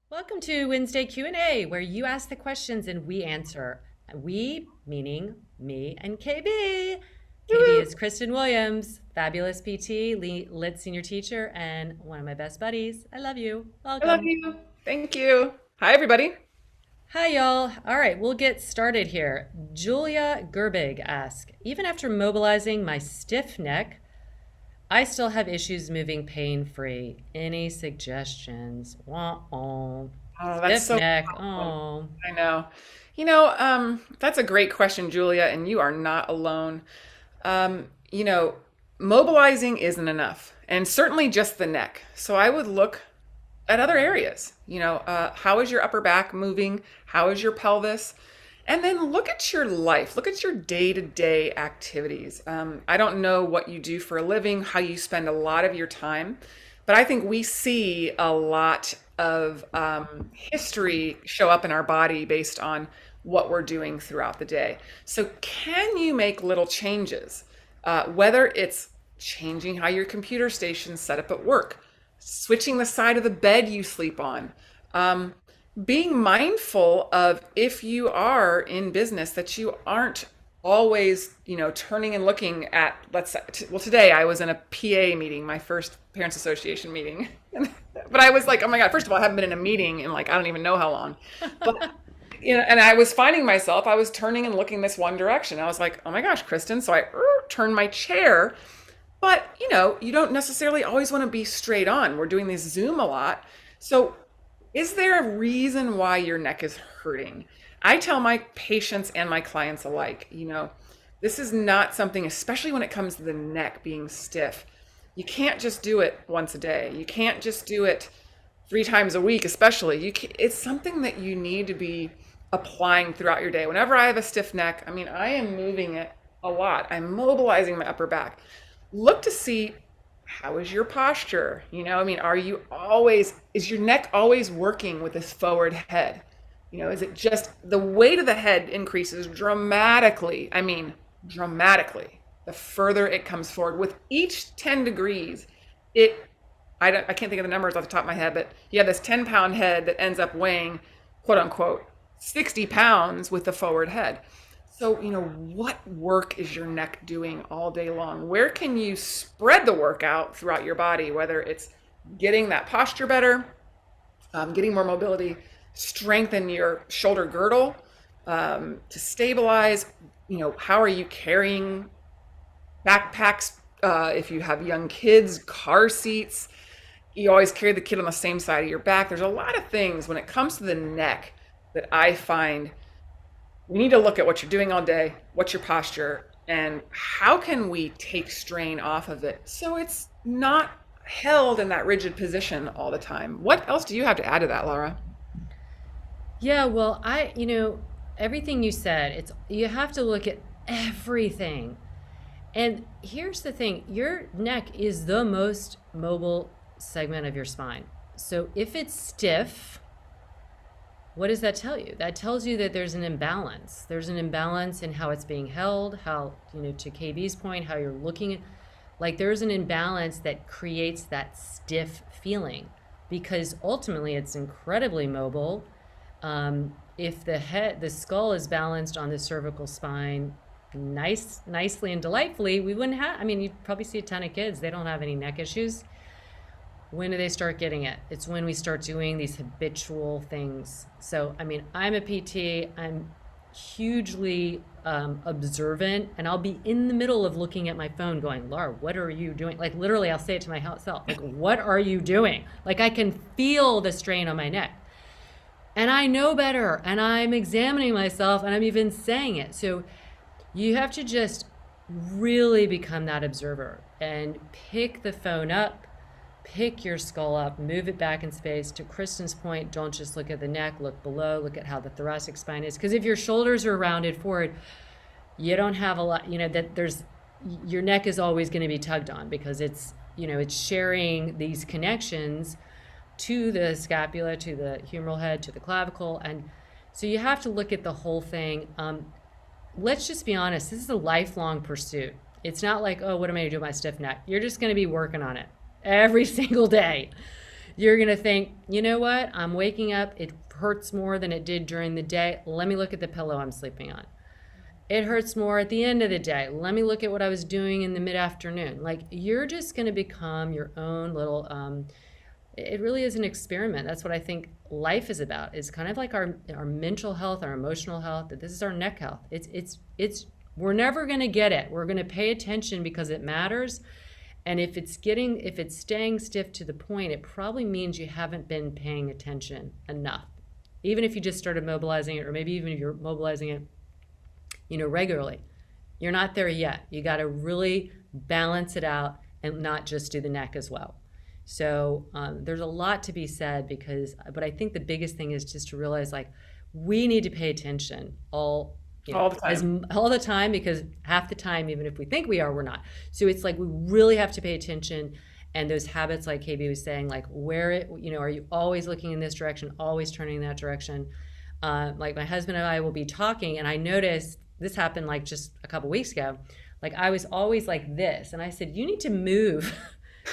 Welcome to Wednesday Q&A, where you ask the questions and we answer. We, meaning me and KB. KB Woo! is Kristen Williams, fabulous PT, lit senior teacher, and one of my best buddies. I love you. I love Welcome. you. Thank you. Hi, everybody. Hi, y'all. All right, we'll get started here. Julia Gerbig asks, even after mobilizing my stiff neck, I still have issues moving pain-free. Any suggestions? Wah-oh. Oh, that's Stiff so neck. common. Oh. I know. That's a great question, Julia, and you are not alone. You know, mobilizing isn't enough, and certainly just the neck. So I would look at other areas. How is your upper back moving? How is your pelvis? And then look at your life. Look at your day-to-day activities. I don't know what you do for a living, how you spend a lot of your time, but I think we see a lot of history show up in our body based on what we're doing throughout the day. So, can you make little changes? Whether it's changing how your computer station's set up at work, switching the side of the bed you sleep on, um, being mindful of if you are in business that you aren't always, turning and looking at, well, today I was in a PA meeting, my first Parents Association meeting. But I was like, oh my God, first of all, I haven't been in a meeting in like, I don't even know how long. But, and I was finding myself, I was turning and looking this one direction. I was like, oh my gosh, Kristen. So I turned my chair. But, you don't necessarily always want to be straight on. We're doing this Zoom a lot. So is there a reason why your neck is hurting? I tell my patients and my clients alike, this is not something, especially when it comes to the neck being stiff. You can't just do it once a day. You can't just do it 3 times a week, especially. It's something that you need to be applying throughout your day. Whenever I have a stiff neck, I am moving it a lot. I'm mobilizing my upper back. Look to see, how is your posture? Is your neck always working with this forward head? Is it just the weight of the head increases dramatically? Dramatically. The further it comes forward. With each 10 degrees, I can't think of the numbers off the top of my head, but you have this 10-pound head that ends up weighing, quote unquote, 60 pounds with the forward head. So, what work is your neck doing all day long? Where can you spread the work out throughout your body, whether it's getting that posture better, getting more mobility, strengthen your shoulder girdle to stabilize? How are you carrying backpacks? If you have young kids, car seats, you always carry the kid on the same side of your back. There's a lot of things when it comes to the neck that I find we need to look at what you're doing all day, what's your posture, and how can we take strain off of it so it's not held in that rigid position all the time. What else do you have to add to that, Laura? Yeah, well, everything you said, you have to look at everything. And here's the thing, your neck is the most mobile segment of your spine. So if it's stiff, what does that tell you? That tells you that there's an imbalance. There's an imbalance in how it's being held, how, to KB's point, how you're looking at, like there's an imbalance that creates that stiff feeling because ultimately it's incredibly mobile. If the skull is balanced on the cervical spine, nicely and delightfully, we wouldn't have, you'd probably see a ton of kids, they don't have any neck issues. When do they start getting it? It's when we start doing these habitual things. So, I'm a PT, I'm hugely observant, and I'll be in the middle of looking at my phone going, Laura, what are you doing? Like literally, I'll say it to myself, like, what are you doing? Like I can feel the strain on my neck. And I know better, and I'm examining myself, and I'm even saying it. So you have to just really become that observer and pick the phone up, pick your skull up, move it back in space. To Kristen's point, don't just look at the neck, look below, look at how the thoracic spine is. Because if your shoulders are rounded forward, you don't have a lot, your neck is always going to be tugged on because it's sharing these connections to the scapula, to the humeral head, to the clavicle. And so you have to look at the whole thing. Let's just be honest, this is a lifelong pursuit. It's not like, oh, what am I going to do with my stiff neck? You're just going to be working on it every single day. You're going to think, you know what? I'm waking up. It hurts more than it did during the day. Let me look at the pillow I'm sleeping on. It hurts more at the end of the day. Let me look at what I was doing in the mid afternoon. Like, you're just going to become your own little, it really is an experiment. That's what I think life is about. It's kind of like our mental health, our emotional health, that this is our neck health. We're never going to get it. We're going to pay attention because it matters. And if it's staying stiff to the point, it probably means you haven't been paying attention enough. Even if you just started mobilizing it, or maybe even if you're mobilizing it, regularly, you're not there yet. You got to really balance it out and not just do the neck as well. So there's a lot to be said but I think the biggest thing is just to realize, like, we need to pay attention All the time. all the time, because half the time, even if we think we are, we're not. So it's like we really have to pay attention. And those habits, like KB was saying, like, are you always looking in this direction, always turning in that direction? Like, my husband and I will be talking, and I noticed this happened like just a couple weeks ago. Like, I was always like this, and I said, you need to move,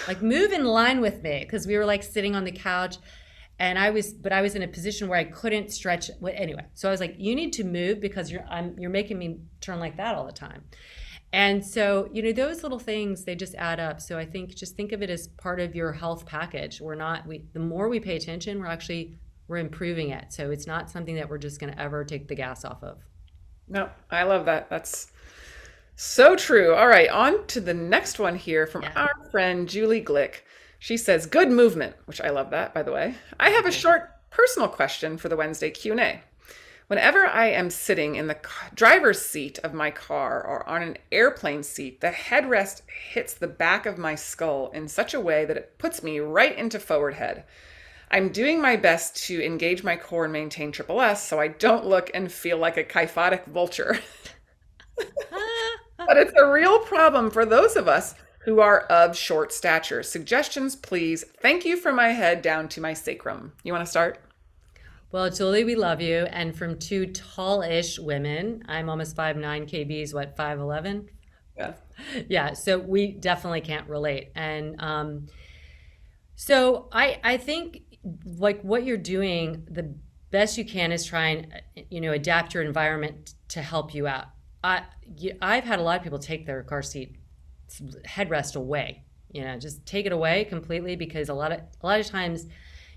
like, move in line with me, because we were like sitting on the couch. And I was in a position where I couldn't stretch. Anyway, so I was like, you need to move, because you're making me turn like that all the time. And so, those little things, they just add up. So I think, just think of it as part of your health package. The more we pay attention, we're improving it. So it's not something that we're just going to ever take the gas off of. No, I love that. That's so true. All right, on to the next one here from Yeah. our friend Julie Glick. She says, good movement, which I love that, by the way. I have a short personal question for the Wednesday Q&A. Whenever I am sitting in the driver's seat of my car or on an airplane seat, the headrest hits the back of my skull in such a way that it puts me right into forward head. I'm doing my best to engage my core and maintain triple S so I don't look and feel like a kyphotic vulture. But it's a real problem for those of us who are of short stature. Suggestions, please. Thank you from my head down to my sacrum. You want to start? Well, Julie, we love you. And from two tall-ish women, I'm almost 5'9", KB's what, 5'11"? Yeah. Yeah, so we definitely can't relate. And so I think, like, what you're doing, the best you can is try and adapt your environment to help you out. I've had a lot of people take their car seat headrest away. Just take it away completely, because a lot of times,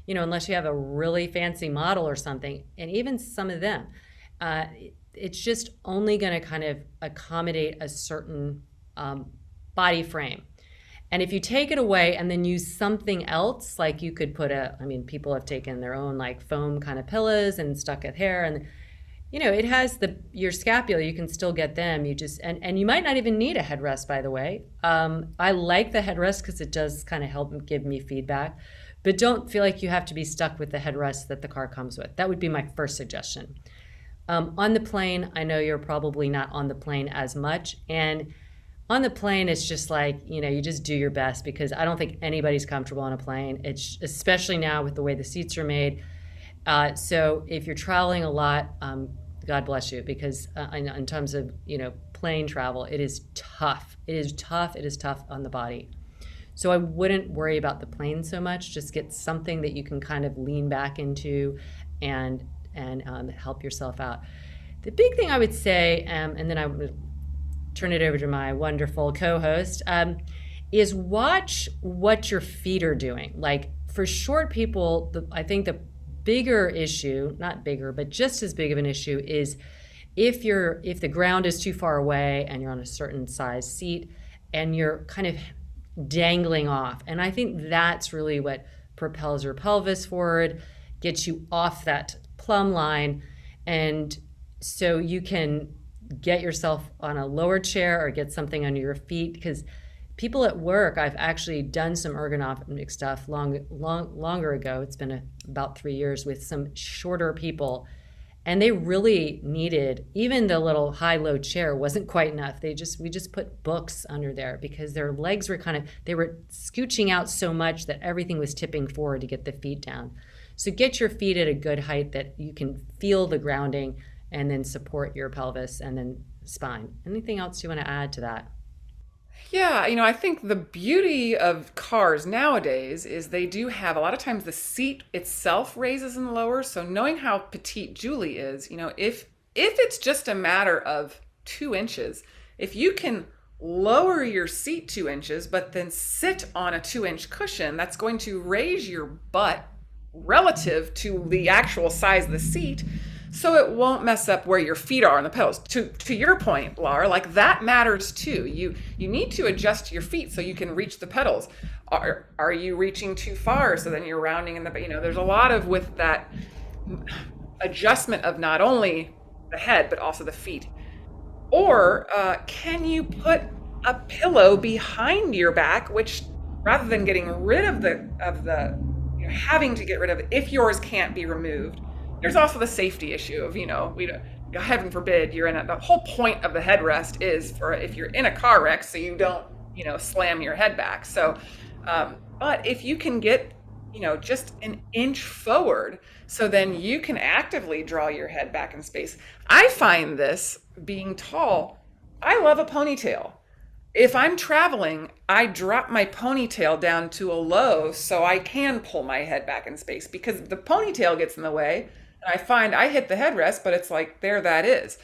unless you have a really fancy model or something, and even some of them, it's just only going to kind of accommodate a certain body frame. And if you take it away and then use something else, like you could people have taken their own like foam kind of pillows and stuck it hair, and it has your scapula, you can still get them. And you might not even need a headrest, by the way. I like the headrest because it does kind of help give me feedback, but don't feel like you have to be stuck with the headrest that the car comes with. That would be my first suggestion. On the plane, I know you're probably not on the plane as much, and on the plane, it's just like, you just do your best, because I don't think anybody's comfortable on a plane. It's especially now with the way the seats are made. So if you're traveling a lot, God bless you, because in terms of, plane travel, it is tough. It is tough. It is tough on the body. So I wouldn't worry about the plane so much. Just get something that you can kind of lean back into and help yourself out. The big thing I would say, and then I would turn it over to my wonderful co-host, is watch what your feet are doing. Like, for short people, I think the bigger issue, not bigger, but just as big of an issue, is if the ground is too far away and you're on a certain size seat and you're kind of dangling off. And I think that's really what propels your pelvis forward, gets you off that plumb line, and so you can get yourself on a lower chair or get something under your feet. Because people at work, I've actually done some ergonomic stuff longer ago. It's been about 3 years with some shorter people, and they really needed, even the little high-low chair wasn't quite enough. We just put books under there, because their legs were they were scooching out so much that everything was tipping forward to get the feet down. So get your feet at a good height that you can feel the grounding, and then support your pelvis and then spine. Anything else you want to add to that? Yeah, I think the beauty of cars nowadays is they do have a lot of times the seat itself raises and lowers. So knowing how petite Julie is, if it's just a matter of 2 inches, if you can lower your seat 2 inches, but then sit on a 2 inch cushion, that's going to raise your butt relative to the actual size of the seat, so it won't mess up where your feet are on the pedals. To your point, Laura, like that matters too. You need to adjust your feet so you can reach the pedals. Are you reaching too far? So then you're rounding in the, there's a lot of with that adjustment of not only the head but also the feet. Or can you put a pillow behind your back, which rather than getting rid of the having to get rid of it if yours can't be removed, there's also the safety issue of we don't, heaven forbid you're in the whole point of the headrest is for if you're in a car wreck so you don't slam your head back. So but if you can get just an inch forward, so then you can actively draw your head back in space. I find this being tall, I love a ponytail. If I'm traveling, I drop my ponytail down to a low so I can pull my head back in space, because the ponytail gets in the way and I find I hit the headrest, but it's like there that is.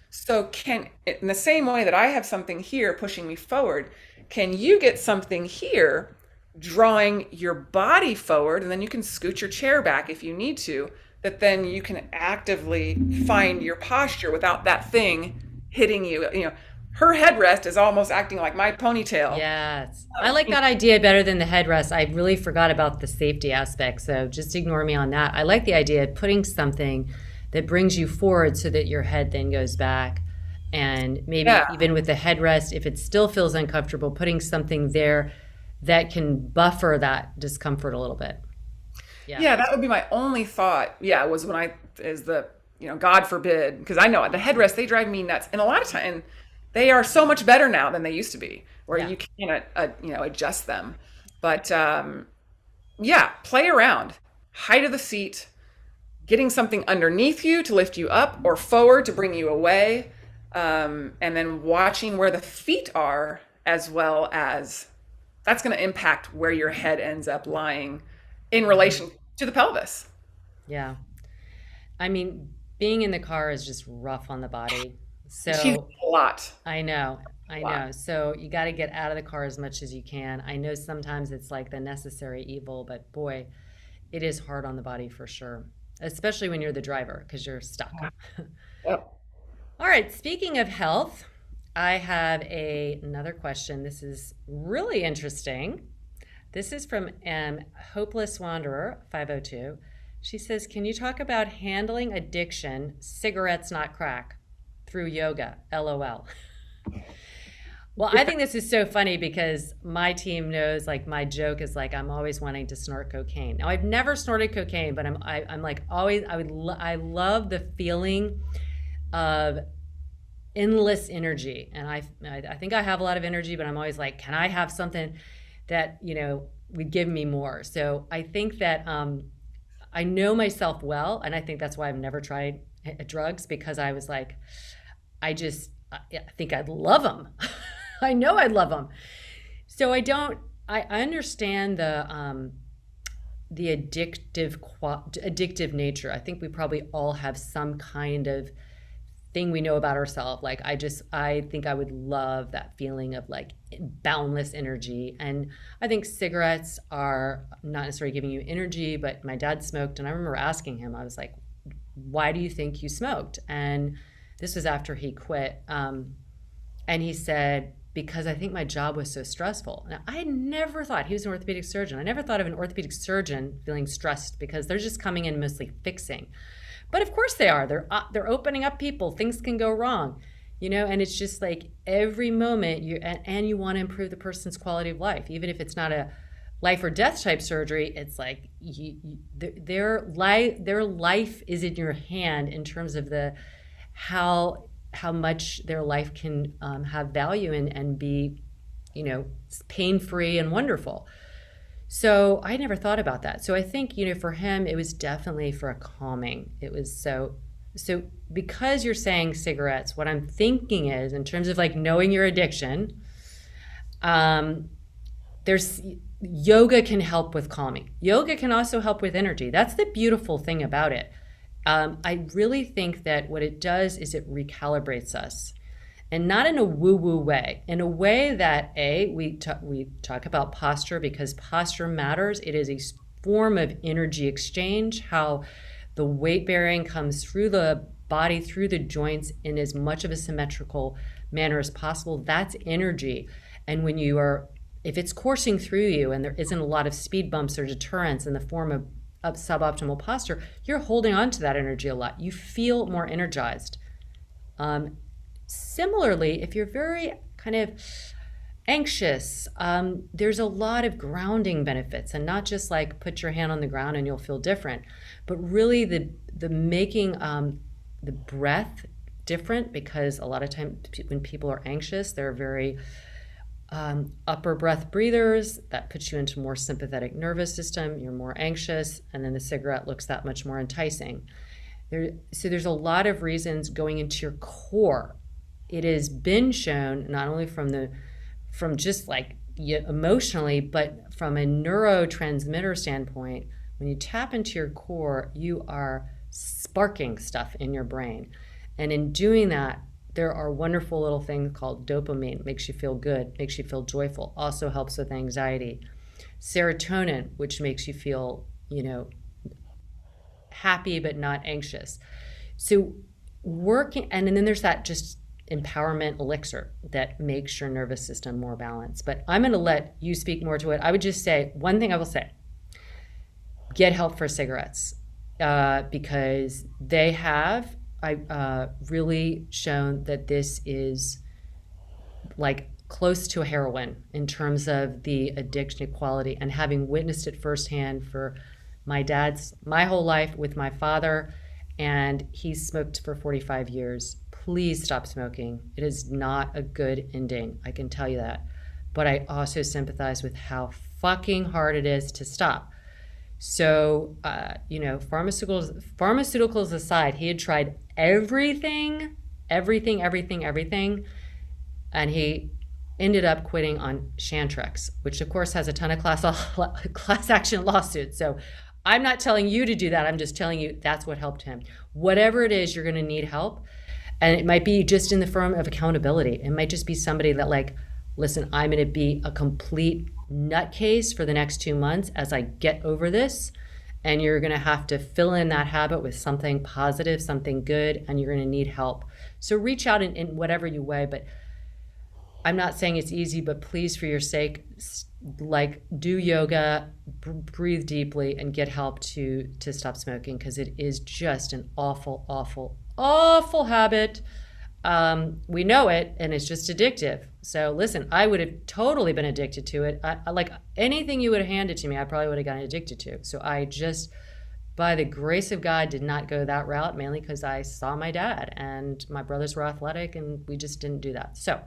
So in the same way that I have something here pushing me forward, can you get something here drawing your body forward, and then you can scoot your chair back if you need to, that then you can actively find your posture without that thing hitting you. Her headrest is almost acting like my ponytail. Yes. I like that idea better than the headrest. I really forgot about the safety aspect, so just ignore me on that. I like the idea of putting something that brings you forward so that your head then goes back. And maybe even with the headrest, if it still feels uncomfortable, putting something there that can buffer that discomfort a little bit. Yeah, that would be my only thought. Yeah, was when God forbid, because I know the headrest, they drive me nuts. And a lot of time, they are so much better now than they used to be, where Yeah. you can, adjust them. But yeah, play around. Height of the seat, getting something underneath you to lift you up or forward to bring you away, and then watching where the feet are, as well as that's going to impact where your head ends up lying in relation to the pelvis. Yeah. I mean, being in the car is just rough on the body. She's So a lot, I know. a I lot. know. So you got to get out of the car as much as you can. I know sometimes it's like the necessary evil, but boy, it is hard on the body for sure, especially when you're the driver because you're stuck. Yep. All right. Speaking of health, I have another question. This is really interesting. This is from Hopeless Wanderer 502. She says, "Can you talk about handling addiction, cigarettes not crack, through yoga? LOL." Well, I think this is so funny because my team knows, like, my joke is like I'm always wanting to snort cocaine. Now I've never snorted cocaine, but I'm like always I love the feeling of endless energy, and I think I have a lot of energy, but I'm always like, can I have something that would give me more? So I think that I know myself well, and I think that's why I've never tried drugs, because I was like, I think I'd love them. I know I'd love them. So I don't. I understand the addictive nature. I think we probably all have some kind of thing we know about ourselves. Like I think I would love that feeling of like boundless energy. And I think cigarettes are not necessarily giving you energy, but my dad smoked, and I remember asking him, I was like, why do you think you smoked? And this was after he quit. And he said, because I think my job was so stressful. Now, I never thought, he was an orthopedic surgeon, I never thought of an orthopedic surgeon feeling stressed, because they're just coming in mostly fixing. But of course they are. They're opening up people. Things can go wrong, and it's just like every moment you want to improve the person's quality of life, even if it's not a life or death type surgery. It's like their life is in your hand in terms of how much their life can have value and be, pain free and wonderful. So I never thought about that. So I think, for him, it was definitely for a calming. It was so because you're saying cigarettes, what I'm thinking is, in terms of like knowing your addiction, Um, there's yoga can help with calming. Yoga can also help with energy. That's the beautiful thing about it. I really think that what it does is it recalibrates us, and not in a woo-woo way, in a way that we talk about posture because posture matters. It is a form of energy exchange, how the weight bearing comes through the body, through the joints in as much of a symmetrical manner as possible. That's energy. And when you are, if it's coursing through you and there isn't a lot of speed bumps or deterrence in the form of suboptimal posture, you're holding on to that energy a lot. You feel more energized. Um, Similarly, if you're very kind of anxious, there's a lot of grounding benefits, and not just like put your hand on the ground and you'll feel different, but really the making the breath different, because a lot of times when people are anxious, they're very upper breath breathers. That puts you into more sympathetic nervous system. You're more anxious, and then the cigarette looks that much more enticing. So there's a lot of reasons going into your core. It has been shown not only from just like emotionally, but from a neurotransmitter standpoint. When you tap into your core, you are sparking stuff in your brain, and in doing that, there are wonderful little things called dopamine. Makes you feel good, makes you feel joyful, also helps with anxiety. Serotonin, which makes you feel, happy but not anxious. So working, and then there's that just empowerment elixir that makes your nervous system more balanced. But I'm going to let you speak more to it. I would just say one thing I will say: get help for cigarettes, because they have really shown that this is like close to a heroin in terms of the addiction quality, and having witnessed it firsthand for my whole life with my father, and he smoked for 45 years. Please stop smoking. It is not a good ending, I can tell you that. But I also sympathize with how fucking hard it is to stop. So, pharmaceuticals aside, he had tried everything, and he ended up quitting on Chantrex, which of course has a ton of class action lawsuits. So I'm not telling you to do that. I'm just telling you that's what helped him. Whatever it is, you're going to need help. And it might be just in the form of accountability. It might just be somebody that like, listen, I'm going to be a complete nutcase for the next 2 months as I get over this. And you're going to have to fill in that habit with something positive, something good, and you're going to need help. So reach out in whatever you way. But I'm not saying it's easy, but please, for your sake, like do yoga, breathe deeply, and get help to stop smoking, because it is just an awful, awful, awful habit. We know it, and it's just addictive. So listen, I would have totally been addicted to it. I like anything you would have handed to me, I probably would have gotten addicted to. So I just, by the grace of God, did not go that route, mainly because I saw my dad and my brothers were athletic, and we just didn't do that. So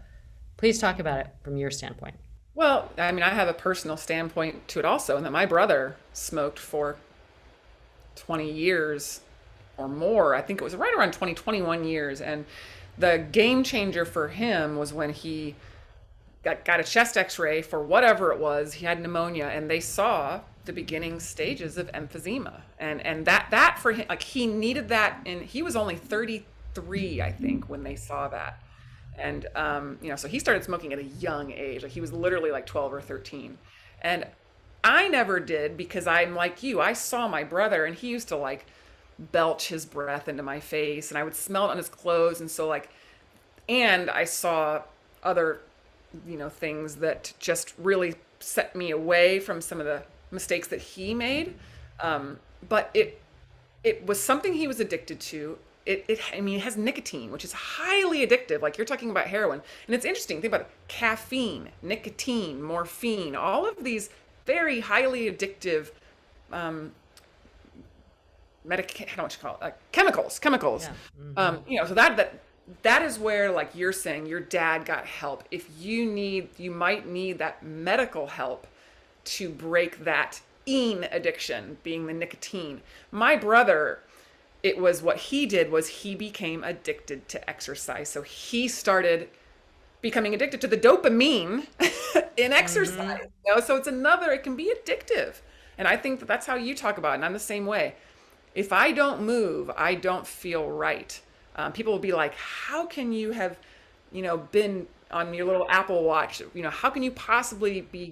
please talk about it from your standpoint. Well, I mean, I have a personal standpoint to it also, in that my brother smoked for 20 years or more. I think it was right around 20, 21 years. And the game changer for him was when he got a chest x-ray for whatever it was. He had pneumonia, and they saw the beginning stages of emphysema. And that for him, like, he needed that. And he was only 33, I think, when they saw that. And, so he started smoking at a young age. Like, he was literally like 12 or 13. And I never did, because I'm like you. I saw my brother, and he used to like belch his breath into my face, and I would smell it on his clothes. And so like, and I saw other, things that just really set me away from some of the mistakes that he made. But it was something he was addicted to. I mean, it has nicotine, which is highly addictive. Like, you're talking about heroin. And it's interesting. Think about it. Caffeine, nicotine, morphine, all of these very highly addictive, I don't know what you call it, chemicals. Yeah. Mm-hmm. So that is where, like you're saying, your dad got help. If you might need that medical help to break that addiction, being the nicotine. My brother, it was what he did was he became addicted to exercise. So he started becoming addicted to the dopamine in Mm-hmm. exercise. So it's another, it can be addictive. And I think that that's how you talk about it. And I'm the same way. If I don't move, I don't feel right. People will be like, how can you have, been on your little Apple Watch? How can you possibly be,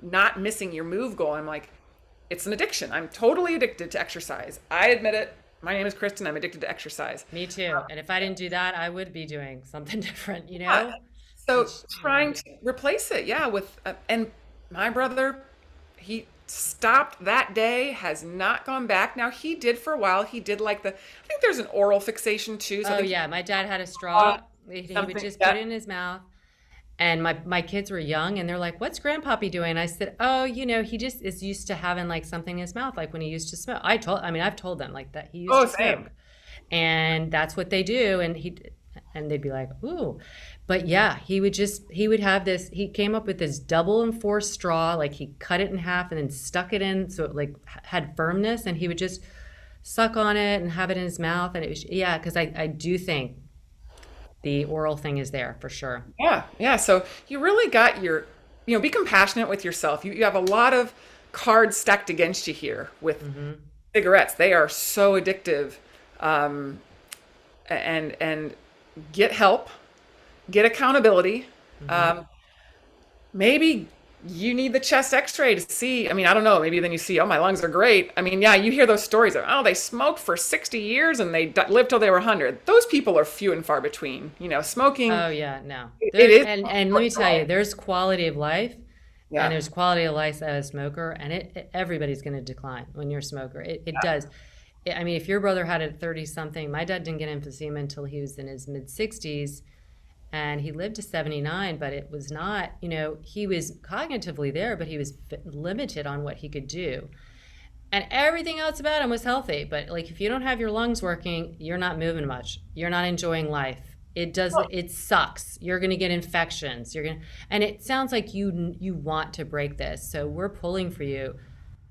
not missing your move goal? I'm like, it's an addiction. I'm totally addicted to exercise. I admit it. My name is Kristen. I'm addicted to exercise. Me too. And if I didn't do that, I would be doing something different, you Yeah. know? So It's, yeah. trying to replace it, yeah, and my brother, he stopped that day, has not gone back. Now he did for a while. He did like I think there's an oral fixation too. So I Oh, think he yeah. My dad had a bought straw. He would something. just put Yeah. it in his mouth. And my kids were young and they're like, "What's Grandpappy doing?" I said, "Oh, he just is used to having like something in his mouth, like when he used to smoke." I mean, I've told them like that he used Oh, to same. smoke. And that's what they do. And they'd be like, "Ooh." But yeah, he would have this, he came up with this double enforced straw, like he cut it in half and then stuck it in so it like had firmness and he would just suck on it and have it in his mouth. And it was, yeah, because I do think the oral thing is there for sure. Yeah, yeah. So you really got be compassionate with yourself. You have a lot of cards stacked against you here with Hmm. cigarettes. They are so addictive. Um, and get help, get accountability. Hmm. Um, maybe you need the chest x-ray to see. I mean, I don't know. Maybe then you see, oh, my lungs are great. I mean, yeah, you hear those stories of, oh, they smoked for 60 years and they lived till they were 100. Those people are few and far between. Smoking, Oh yeah, no. it is And let me important for tell you, life. there's quality of life and Yeah. there's quality of life as a smoker, and everybody's going to decline when you're a smoker. It does. I mean, if your brother had it at 30 something, my dad didn't get emphysema until he was in his mid 60s, and he lived to 79, but it was not, he was cognitively there, but he was limited on what he could do. And everything else about him was healthy, but like if you don't have your lungs working, you're not moving much. You're not enjoying life. It sucks. You're going to get infections. And it sounds like you want to break this. So we're pulling for you.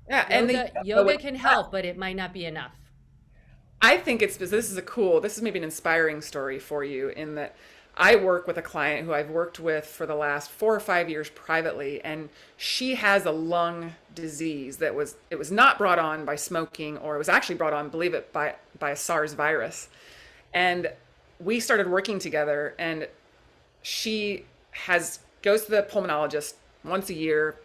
Yeah. And Yoga can help, but it might not be enough. I think this is maybe an inspiring story for you in that I work with a client who I've worked with for the last 4 or 5 years privately, and she has a lung disease it was not brought on by smoking, or it was actually brought on, believe it, by a SARS virus. And we started working together, and she goes to the pulmonologist once a year,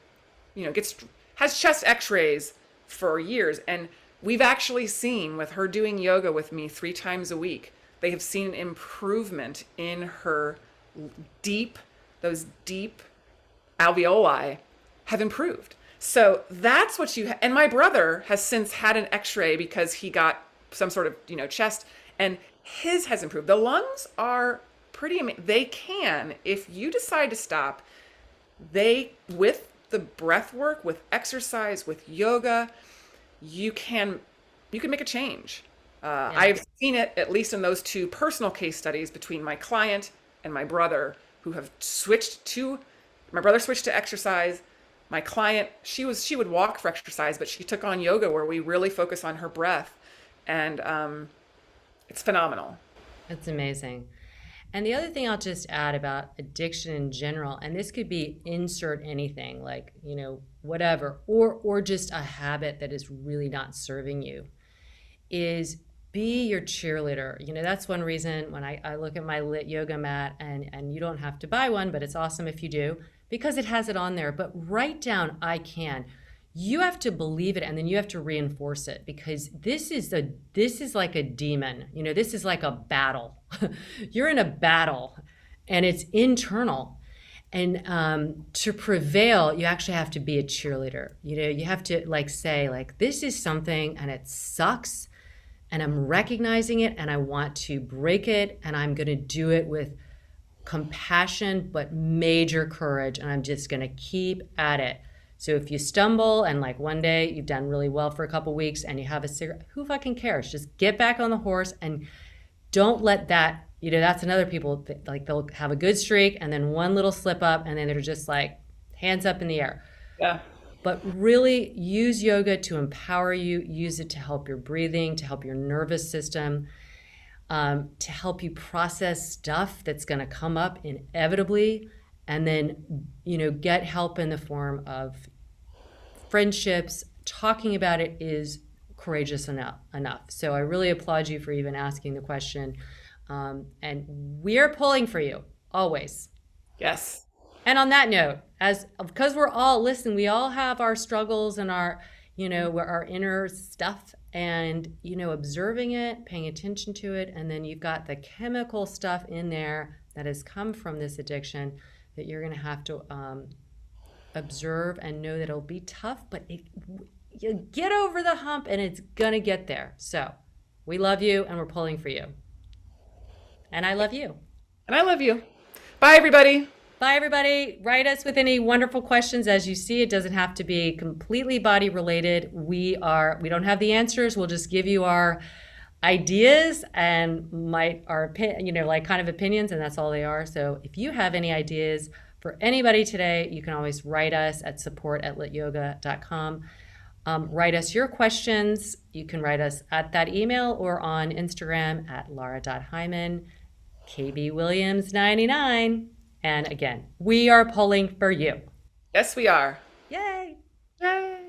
gets has chest x-rays for years, and we've actually seen with her doing yoga with me 3 times a week, they have seen an improvement in her deep those deep alveoli have improved. So that's what and my brother has since had an x-ray because he got some sort of, chest, and his has improved. The lungs are pretty amazing. They can, if you decide to stop, with the breath work, with exercise, with yoga, you can make a change. Yeah. I've seen it at least in those two personal case studies between my client and my brother, who have switched to. My brother switched to exercise. My client, she would walk for exercise, but she took on yoga where we really focus on her breath, and it's phenomenal. That's amazing. And the other thing I'll just add about addiction in general, and this could be insert anything like, whatever, or just a habit that is really not serving you, is be your cheerleader. That's one reason when I look at my lit yoga mat, and you don't have to buy one, but it's awesome if you do because it has it on there. But write down I can. You have to believe it, and then you have to reinforce it, because this is like a demon. This is like a battle. You're in a battle, and it's internal. And to prevail, you actually have to be a cheerleader. You have to like say like, this is something and it sucks, and I'm recognizing it, and I want to break it, and I'm going to do it with compassion but major courage, and I'm just going to keep at it. So if you stumble and like one day you've done really well for a couple weeks and you have a cigarette, who fucking cares? Just get back on the horse, and don't let that, that's another people like they'll have a good streak and then one little slip up and then they're just like hands up in the air. Yeah. But really use yoga to empower you, use it to help your breathing, to help your nervous system. to help you process stuff that's going to come up inevitably, and then, get help in the form of friendships. Talking about it is courageous enough. So I really applaud you for even asking the question. And we're pulling for you always. Yes. And on that note, as because we're all listen, we all have our struggles and our inner stuff, and observing it, paying attention to it, and then you've got the chemical stuff in there that has come from this addiction that you're going to have to observe and know that it'll be tough, but you get over the hump and it's going to get there. So we love you and we're pulling for you. And I love you. And I love you. Bye, everybody. Bye, everybody. Write us with any wonderful questions. As you see, it doesn't have to be completely body related. We don't have the answers. We'll just give you our ideas and our kind of opinions, and that's all they are. So if you have any ideas for anybody today, you can always write us at support@lityoga.com. Write us your questions. You can write us at that email or on Instagram at lara.hyman, KBWilliams99. And again, we are pulling for you. Yes, we are. Yay! Yay.